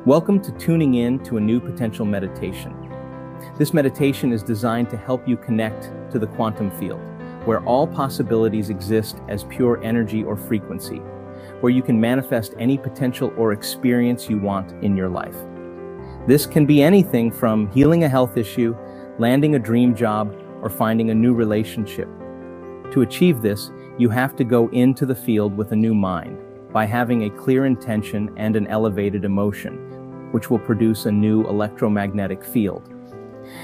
Welcome to tuning in to a new potential meditation. This meditation is designed to help you connect to the quantum field, where all possibilities exist as pure energy or frequency, where you can manifest any potential or experience you want in your life. This can be anything from healing a health issue, landing a dream job, or finding a new relationship. To achieve this, you have to go into the field with a new mind, by having a clear intention and an elevated emotion, which will produce a new electromagnetic field.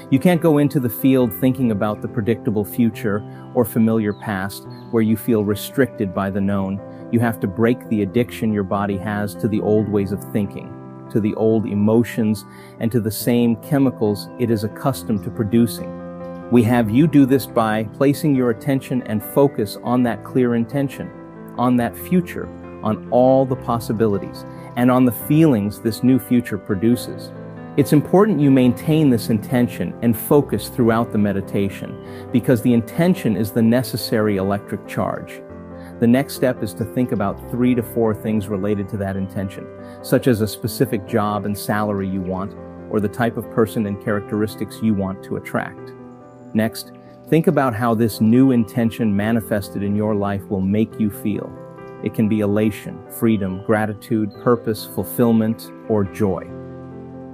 You can't go into the field thinking about the predictable future or familiar past where you feel restricted by the known. You have to break the addiction your body has to the old ways of thinking, to the old emotions, and to the same chemicals it is accustomed to producing. We have you do this by placing your attention and focus on that clear intention, on that future, on all the possibilities, and on the feelings this new future produces. It's important you maintain this intention and focus throughout the meditation, because the intention is the necessary electric charge. The next step is to think about 3 to 4 things related to that intention, such as a specific job and salary you want, or the type of person and characteristics you want to attract. Next, think about how this new intention manifested in your life will make you feel. It can be elation, freedom, gratitude, purpose, fulfillment, or joy.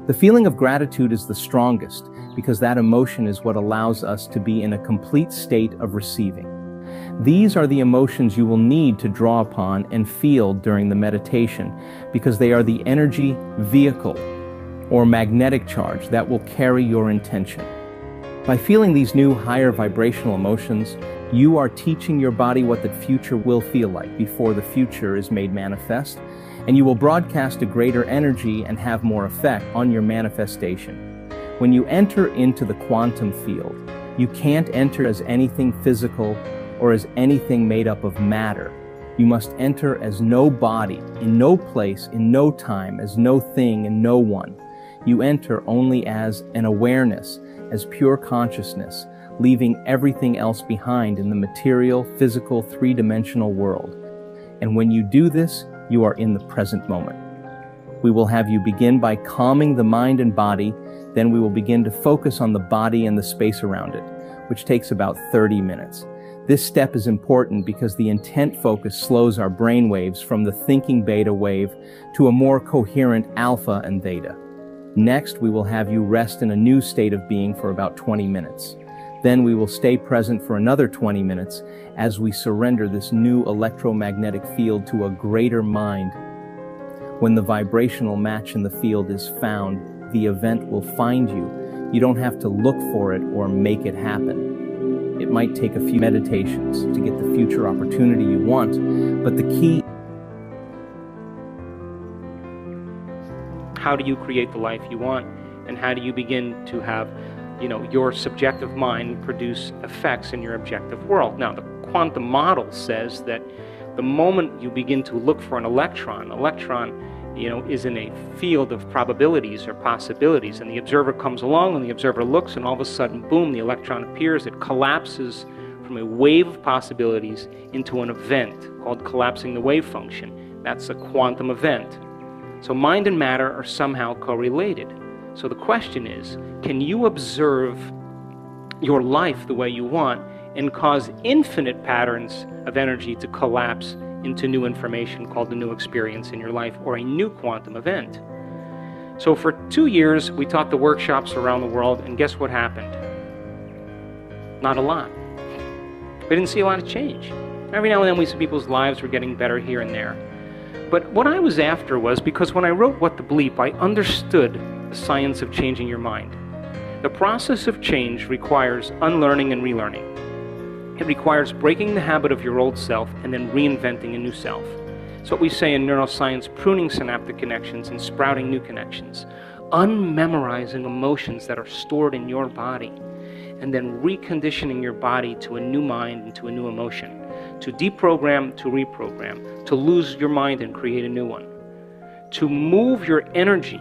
The feeling of gratitude is the strongest because that emotion is what allows us to be in a complete state of receiving. These are the emotions you will need to draw upon and feel during the meditation because they are the energy vehicle or magnetic charge that will carry your intention. By feeling these new higher vibrational emotions, you are teaching your body what the future will feel like before the future is made manifest, and you will broadcast a greater energy and have more effect on your manifestation. When you enter into the quantum field, you can't enter as anything physical or as anything made up of matter. You must enter as no body, in no place, in no time, as no thing and no one. You enter only as an awareness, as pure consciousness, leaving everything else behind in the material, physical, three-dimensional world. And when you do this, you are in the present moment. We will have you begin by calming the mind and body, then we will begin to focus on the body and the space around it, which takes about 30 minutes. This step is important because the intent focus slows our brain waves from the thinking beta wave to a more coherent alpha and theta. Next, we will have you rest in a new state of being for about 20 minutes. Then we will stay present for another 20 minutes as we surrender this new electromagnetic field to a greater mind. When the vibrational match in the field is found, the event will find you. You don't have to look for it or make it happen. It might take a few meditations to get the future opportunity you want, but the key. How do you create the life you want, and how do you begin to have, your subjective mind produce effects in your objective world? Now, the quantum model says that the moment you begin to look for an electron is in a field of probabilities or possibilities, and the observer comes along and the observer looks, and all of a sudden, boom, the electron appears. It collapses from a wave of possibilities into an event called collapsing the wave function. That's a quantum event. So mind and matter are somehow correlated. So the question is, can you observe your life the way you want and cause infinite patterns of energy to collapse into new information called the new experience in your life, or a new quantum event? So for 2 years, we taught the workshops around the world, and guess what happened? Not a lot. We didn't see a lot of change. Every now and then we see people's lives were getting better here and there. But what I was after was, because when I wrote What the Bleep, I understood the science of changing your mind. The process of change requires unlearning and relearning. It requires breaking the habit of your old self and then reinventing a new self. It's what we say in neuroscience, pruning synaptic connections and sprouting new connections. Unmemorizing emotions that are stored in your body, and then reconditioning your body to a new mind and to a new emotion. To deprogram, to reprogram, to lose your mind and create a new one. To move your energy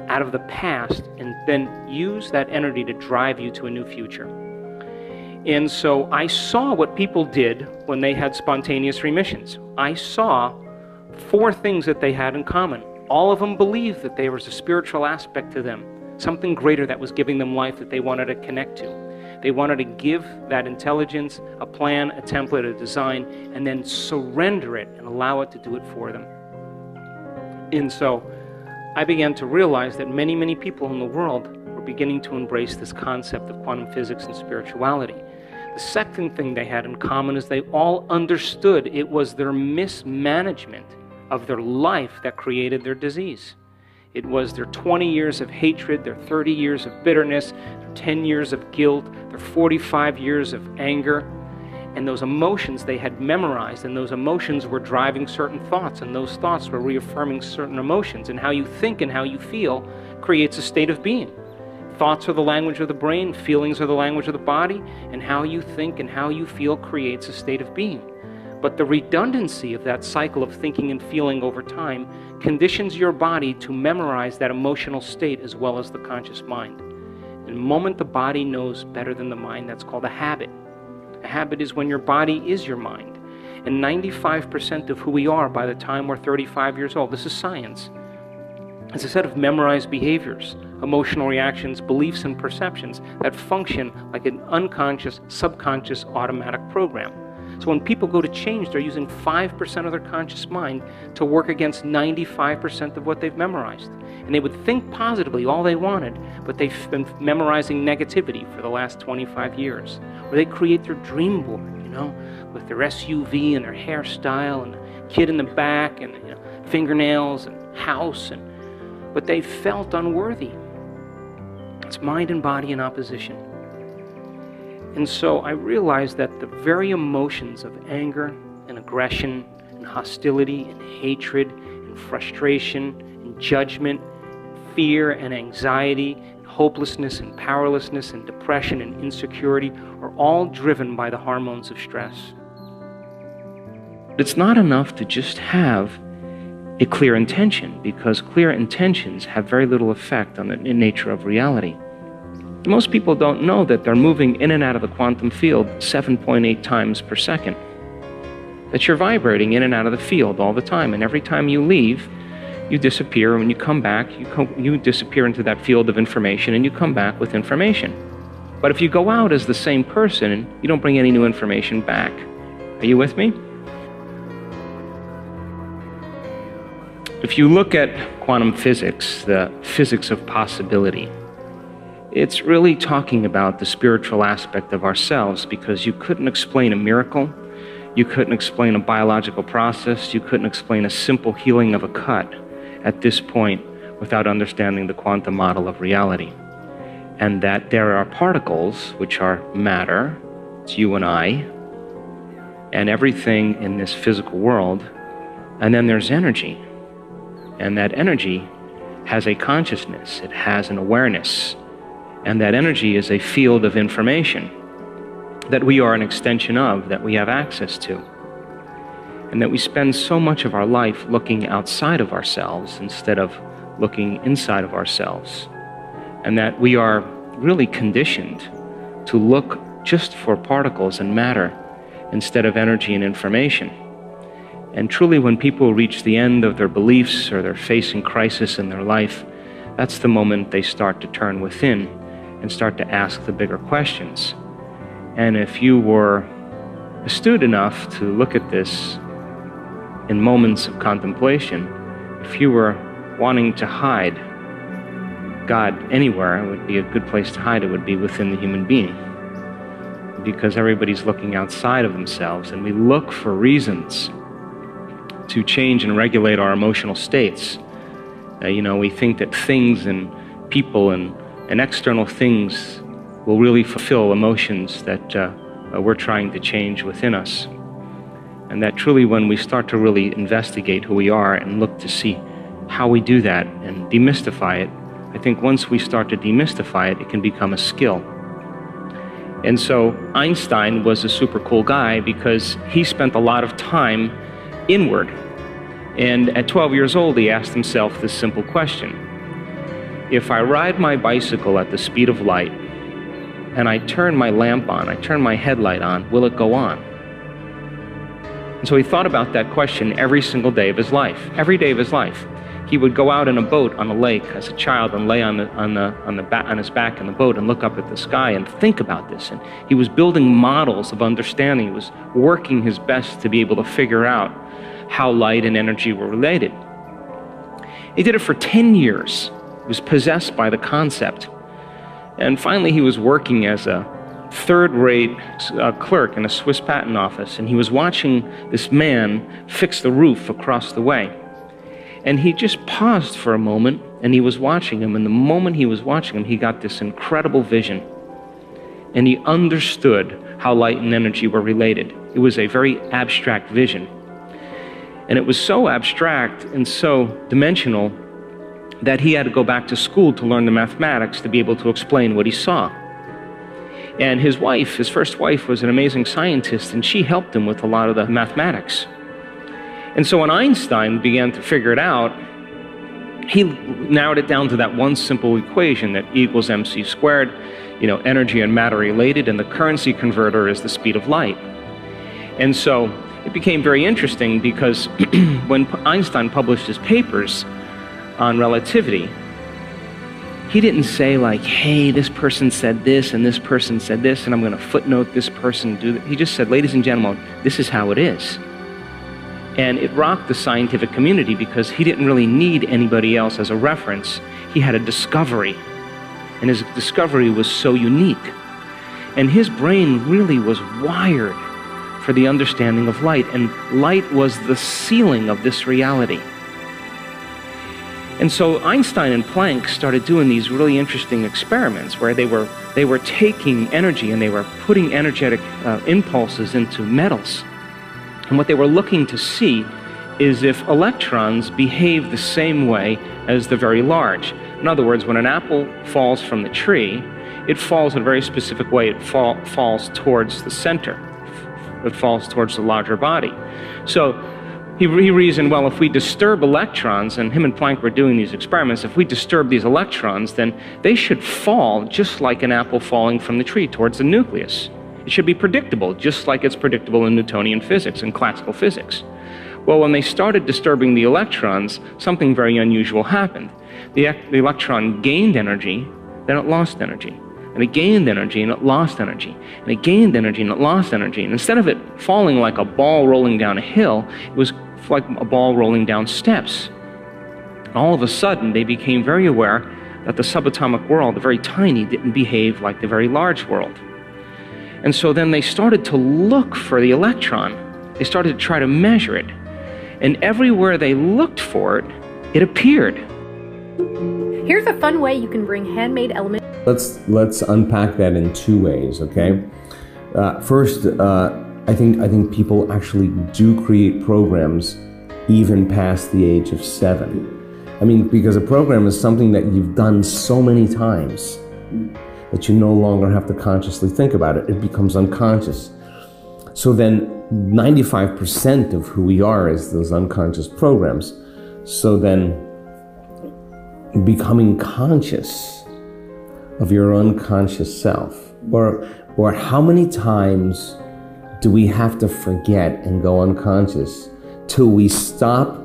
out of the past and then use that energy to drive you to a new future. And so I saw what people did when they had spontaneous remissions. I saw 4 things that they had in common. All of them believed that there was a spiritual aspect to them, something greater that was giving them life that they wanted to connect to. They wanted to give that intelligence a plan, a template, a design, and then surrender it and allow it to do it for them. And so I began to realize that many, many people in the world were beginning to embrace this concept of quantum physics and spirituality. The second thing they had in common is they all understood it was their mismanagement of their life that created their disease. It was their 20 years of hatred, their 30 years of bitterness, their 10 years of guilt, their 45 years of anger, and those emotions they had memorized, and those emotions were driving certain thoughts, and those thoughts were reaffirming certain emotions, and how you think and how you feel creates a state of being. Thoughts are the language of the brain, feelings are the language of the body, and how you think and how you feel creates a state of being. But the redundancy of that cycle of thinking and feeling over time conditions your body to memorize that emotional state as well as the conscious mind. And the moment the body knows better than the mind, that's called a habit. A habit is when your body is your mind. And 95% of who we are by the time we're 35 years old, this is science, is a set of memorized behaviors, emotional reactions, beliefs, and perceptions that function like an unconscious, subconscious, automatic program. So when people go to change, they're using 5% of their conscious mind to work against 95% of what they've memorized. And they would think positively all they wanted, but they've been memorizing negativity for the last 25 years. Or they create their dream board, with their SUV and their hairstyle and the kid in the back and fingernails and house, but they felt unworthy. It's mind and body in opposition. And so I realized that the very emotions of anger and aggression and hostility and hatred and frustration and judgment and fear and anxiety and hopelessness and powerlessness and depression and insecurity are all driven by the hormones of stress. It's not enough to just have a clear intention, because clear intentions have very little effect on the nature of reality. Most people don't know that they're moving in and out of the quantum field 7.8 times per second. That you're vibrating in and out of the field all the time, and every time you leave, you disappear, and when you come back, you disappear into that field of information, and you come back with information. But if you go out as the same person, you don't bring any new information back. Are you with me? If you look at quantum physics, the physics of possibility, it's really talking about the spiritual aspect of ourselves, because you couldn't explain a miracle, you couldn't explain a biological process, you couldn't explain a simple healing of a cut at this point without understanding the quantum model of reality. And that there are particles, which are matter, it's you and I, and everything in this physical world, and then there's energy. And that energy has a consciousness, it has an awareness. And that energy is a field of information that we are an extension of, that we have access to. And that we spend so much of our life looking outside of ourselves instead of looking inside of ourselves. And that we are really conditioned to look just for particles and matter instead of energy and information. And truly, when people reach the end of their beliefs or they're facing crisis in their life, that's the moment they start to turn within and start to ask the bigger questions. And if you were astute enough to look at this in moments of contemplation, if you were wanting to hide God anywhere, it would be a good place to hide. It would be within the human being, because everybody's looking outside of themselves, and we look for reasons to change and regulate our emotional states. We think that things and people and external things will really fulfill emotions that we're trying to change within us. And that truly, when we start to really investigate who we are and look to see how we do that and demystify it, I think once we start to demystify it, it can become a skill. And so Einstein was a super cool guy because he spent a lot of time inward. And at 12 years old, he asked himself this simple question: if I ride my bicycle at the speed of light and I turn my lamp on, I turn my headlight on, will it go on? And so he thought about that question every single day of his life, every day of his life. he would go out in a boat on a lake as a child and lay on his back in the boat and look up at the sky and think about this. And he was building models of understanding. He was working his best to be able to figure out how light and energy were related. He did it for 10 years. He was possessed by the concept. And finally, he was working as a third-rate clerk in a Swiss patent office, and he was watching this man fix the roof across the way. And he just paused for a moment, and he was watching him, and the moment he was watching him, he got this incredible vision. And he understood how light and energy were related. It was a very abstract vision. And it was so abstract and so dimensional that he had to go back to school to learn the mathematics to be able to explain what he saw. And his wife, his first wife, was an amazing scientist, and she helped him with a lot of the mathematics. And so when Einstein began to figure it out, he narrowed it down to that one simple equation, that E equals mc squared, energy and matter related, and the currency converter is the speed of light. And so it became very interesting because when Einstein published his papers on relativity, he didn't say like, hey, this person said this and this person said this, and I'm going to footnote this person do that. He just said, ladies and gentlemen, this is how it is. And it rocked the scientific community because he didn't really need anybody else as a reference. He had a discovery, and his discovery was so unique. And his brain really was wired for the understanding of light, and light was the ceiling of this reality. And so Einstein and Planck started doing these really interesting experiments where they were taking energy and they were putting energetic impulses into metals. And what they were looking to see is if electrons behave the same way as the very large. In other words, when an apple falls from the tree, it falls in a very specific way. It falls towards the center. It falls towards the larger body. So he reasoned, well, if we disturb electrons, and him and Planck were doing these experiments, if we disturb these electrons, then they should fall just like an apple falling from the tree towards the nucleus. It should be predictable, just like it's predictable in Newtonian physics and classical physics. Well, when they started disturbing the electrons, something very unusual happened. The electron gained energy, then it lost energy. And it gained energy and it lost energy. And it gained energy and it lost energy. And instead of it falling like a ball rolling down a hill, it was like a ball rolling down steps. And all of a sudden, they became very aware that the subatomic world, the very tiny, didn't behave like the very large world. And so then they started to look for the electron. They started to try to measure it. And everywhere they looked for it, it appeared. Here's a fun way you can bring handmade elements. Let's unpack that in two ways, okay? First, I think people actually do create programs even past the age of 7. I mean, because a program is something that you've done so many times that you no longer have to consciously think about it. It becomes unconscious. So then 95% of who we are is those unconscious programs. So then becoming conscious of your unconscious self, or how many times do we have to forget and go unconscious till we stop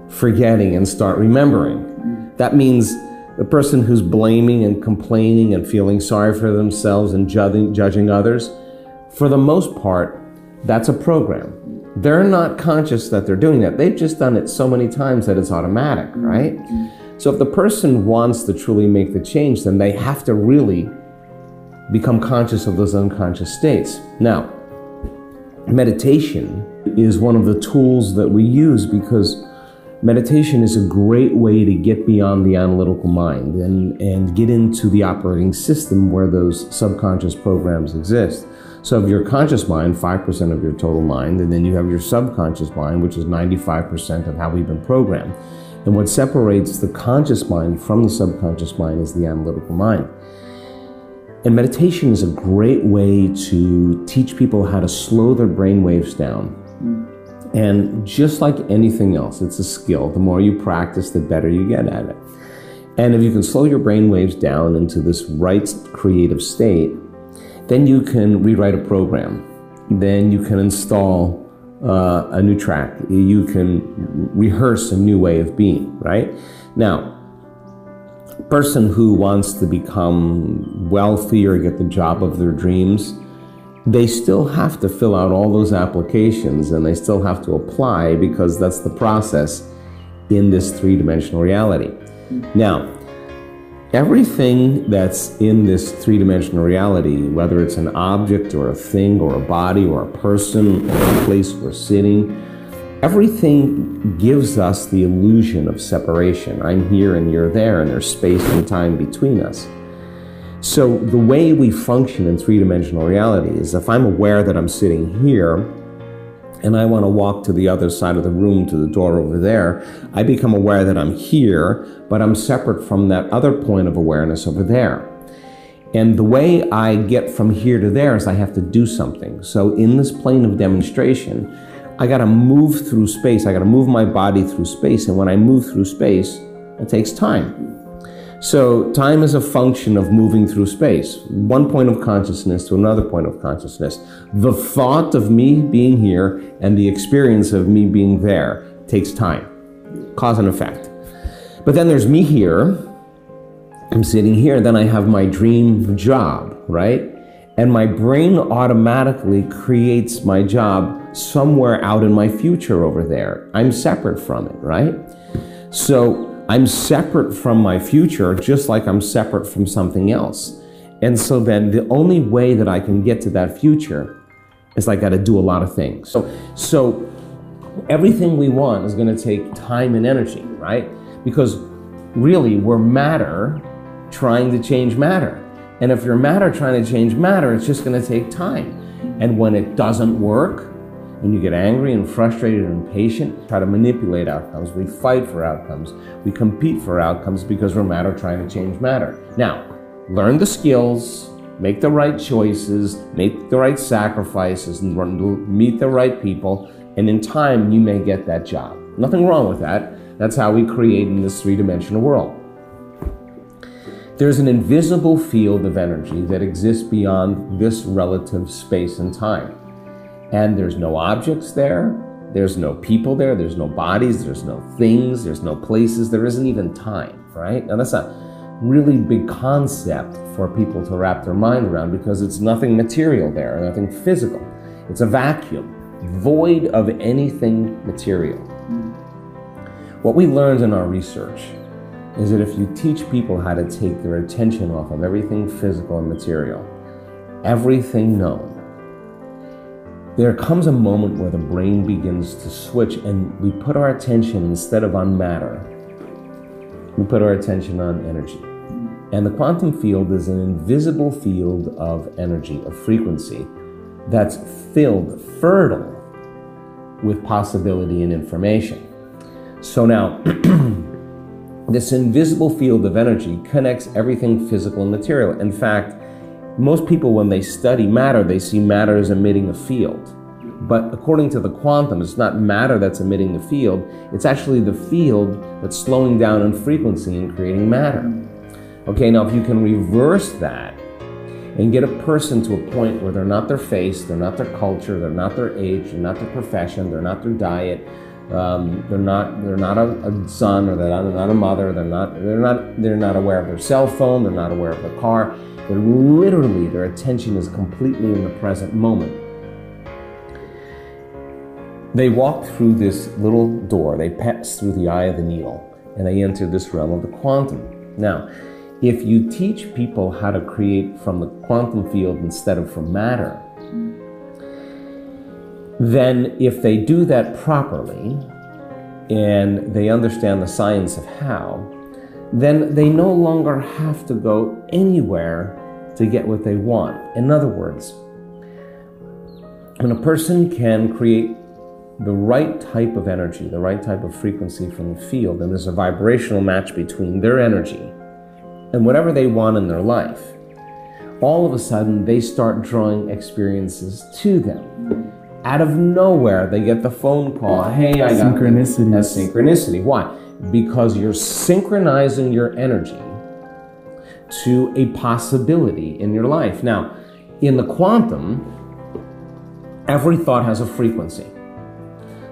forgetting and start remembering? That means the person who's blaming and complaining and feeling sorry for themselves and judging others, for the most part, that's a program. They're not conscious that they're doing that. They've just done it so many times that it's automatic, right? So if the person wants to truly make the change, then they have to really become conscious of those unconscious states. Now, meditation is one of the tools that we use because meditation is a great way to get beyond the analytical mind and get into the operating system where those subconscious programs exist. So of your conscious mind, 5% of your total mind, and then you have your subconscious mind, which is 95% of how we've been programmed. And what separates the conscious mind from the subconscious mind is the analytical mind. And meditation is a great way to teach people how to slow their brain waves down. And just like anything else, it's a skill. The more you practice, the better you get at it. And if you can slow your brain waves down into this right creative state, then you can rewrite a program. Then you can install a new track. You can rehearse a new way of being, right? Now, a person who wants to become wealthy or get the job of their dreams, they still have to fill out all those applications and they still have to apply, because that's the process in this three-dimensional reality. Now, everything that's in this three-dimensional reality, whether it's an object or a thing or a body or a person or a place we're sitting, everything gives us the illusion of separation. I'm here and you're there, and there's space and time between us. So the way we function in three-dimensional reality is, if I'm aware that I'm sitting here and I want to walk to the other side of the room, to the door over there, I become aware that I'm here, but I'm separate from that other point of awareness over there. And the way I get from here to there is I have to do something. So in this plane of demonstration, I got to move through space. I got to move my body through space. And when I move through space, it takes time. So time is a function of moving through space, one point of consciousness to another point of consciousness. The thought of me being here and the experience of me being there takes time, cause and effect. But then there's me here, I'm sitting here, then I have my dream job, right? And my brain automatically creates my job somewhere out in my future over there. I'm separate from it, right? So I'm separate from my future, just like I'm separate from something else. And so then the only way that I can get to that future is I got to do a lot of things. So everything we want is going to take time and energy, right? Because really we're matter trying to change matter. And if you're matter trying to change matter, it's just going to take time. And when it doesn't work, and you get angry and frustrated and impatient, try to manipulate outcomes. We fight for outcomes. We compete for outcomes because we're matter trying to change matter. Now, learn the skills, make the right choices, make the right sacrifices, and meet the right people, and in time, you may get that job. Nothing wrong with that. That's how we create in this three-dimensional world. There's an invisible field of energy that exists beyond this relative space and time. And there's no objects there, there's no people there, there's no bodies, there's no things, there's no places, there isn't even time, right? Now that's a really big concept for people to wrap their mind around, because it's nothing material there, nothing physical. It's a vacuum, void of anything material. What we learned in our research is that if you teach people how to take their attention off of everything physical and material, everything known, there comes a moment where the brain begins to switch and we put our attention, instead of on matter, we put our attention on energy. And the quantum field is an invisible field of energy, of frequency, that's filled, fertile with possibility and information. So now, this invisible field of energy connects everything physical and material. In fact, most people, when they study matter, they see matter as emitting a field. But according to the quantum, it's not matter that's emitting the field, it's actually the field that's slowing down in frequency and creating matter. Okay, now if you can reverse that and get a person to a point where they're not their face, they're not their culture, they're not their age, they're not their profession, they're not their diet, they're not a son, or they're not a mother, they're not aware of their cell phone, they're not aware of their car. They're literally, their attention is completely in the present moment. They walk through this little door, they pass through the eye of the needle, and they enter this realm of the quantum. Now, if you teach people how to create from the quantum field instead of from matter, then if they do that properly, and they understand the science of how, then they no longer have to go anywhere to get what they want. In other words, when a person can create the right type of energy, the right type of frequency from the field, and there's a vibrational match between their energy and whatever they want in their life, all of a sudden they start drawing experiences to them. Out of nowhere, they get the phone call, hey, I got synchronicity. That's synchronicity. Why? Because you're synchronizing your energy to a possibility in your life. Now, in the quantum, every thought has a frequency.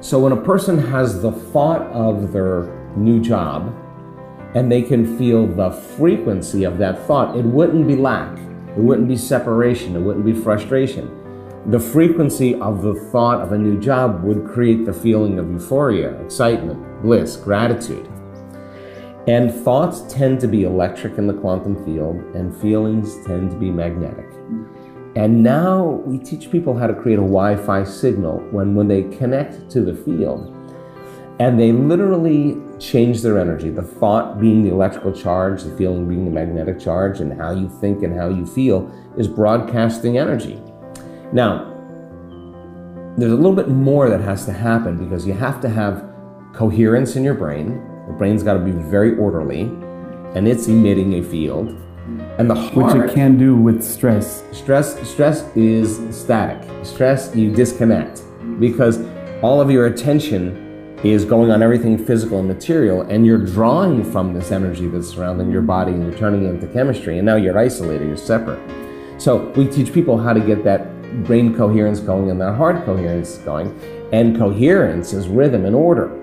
So when a person has the thought of their new job and they can feel the frequency of that thought, it wouldn't be lack, it wouldn't be separation, it wouldn't be frustration. The frequency of the thought of a new job would create the feeling of euphoria, excitement, bliss, gratitude. And thoughts tend to be electric in the quantum field, and feelings tend to be magnetic. And now we teach people how to create a Wi-Fi signal when they connect to the field, and they literally change their energy. The thought being the electrical charge, the feeling being the magnetic charge, and how you think and how you feel is broadcasting energy. Now, there's a little bit more that has to happen, because you have to have coherence in your brain. The brain's got to be very orderly, and it's emitting a field. And the heart, which it can do with stress. Stress is static. Stress, you disconnect, because all of your attention is going on everything physical and material, and you're drawing from this energy that's surrounding your body, and you're turning it into chemistry, and now you're isolated, you're separate. So we teach people how to get that brain coherence going and that heart coherence going, and coherence is rhythm and order.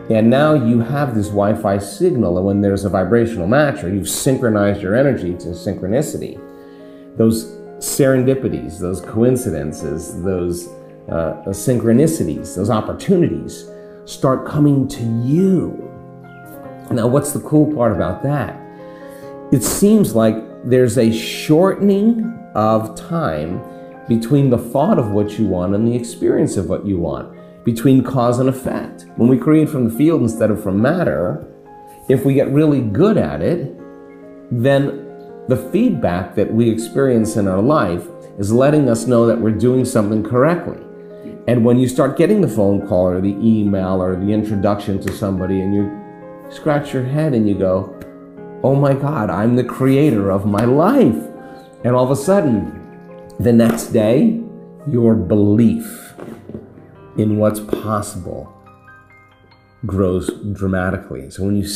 And now you have this Wi-Fi signal, and when there's a vibrational match, or you've synchronized your energy to synchronicity, those serendipities, those coincidences, those synchronicities, those opportunities start coming to you. Now, what's the cool part about that? It seems like there's a shortening of time between the thought of what you want and the experience of what you want, between cause and effect. When we create from the field instead of from matter, if we get really good at it, then the feedback that we experience in our life is letting us know that we're doing something correctly. And when you start getting the phone call or the email or the introduction to somebody, and you scratch your head and you go, oh my God, I'm the creator of my life. And all of a sudden, the next day, your belief in what's possible grows dramatically. So when you